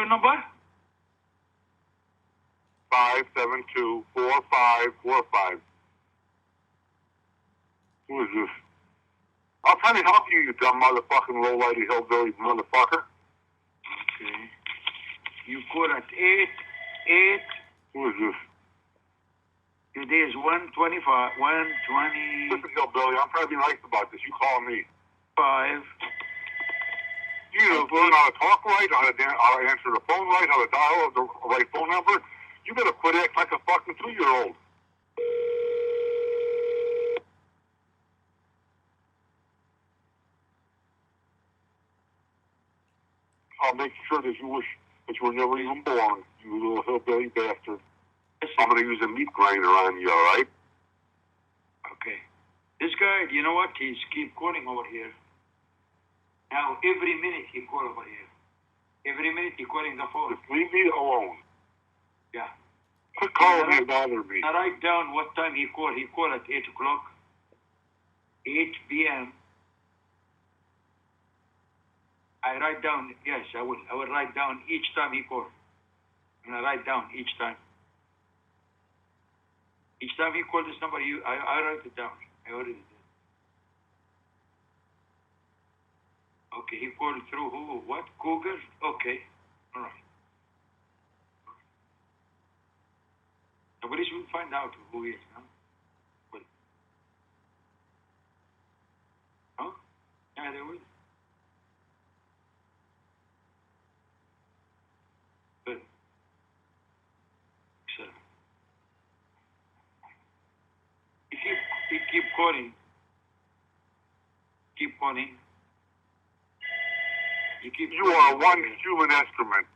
phone number? 572-4545. Who is this? I'll try to help you, you dumb motherfucking low-lighted hillbilly motherfucker. Okay. You call at 8. Who is this? Today is 125, 125. Listen, hillbilly, I'm trying to be nice about this. You call me. You either learn how to talk right, how to answer the phone right, how to dial the right phone number. You better quit acting like a fucking 2-year-old. I'll make sure that you wish that you were never even born, you little hillbilly bastard. I'm going to use a meat grinder on you, all right? Okay. This guy, you know what? He's keep calling over here. Now, every minute he call over here. Every minute he calling the phone. Just leave me alone. Yeah. Quit calling me and bother me. I write down what time he call. He call at 8 o'clock. 8 p.m. I write down, yes, I will. I will write down each time he call. And I write down each time. Each time he call this number, I write it down. I already did. Okay, he called through who? What? Cougar? Okay. All right. Nobody should find out who he is, huh? Well, huh? Yeah, they will. Good. Excellent. He keep calling. Keep calling. You are one human instrument.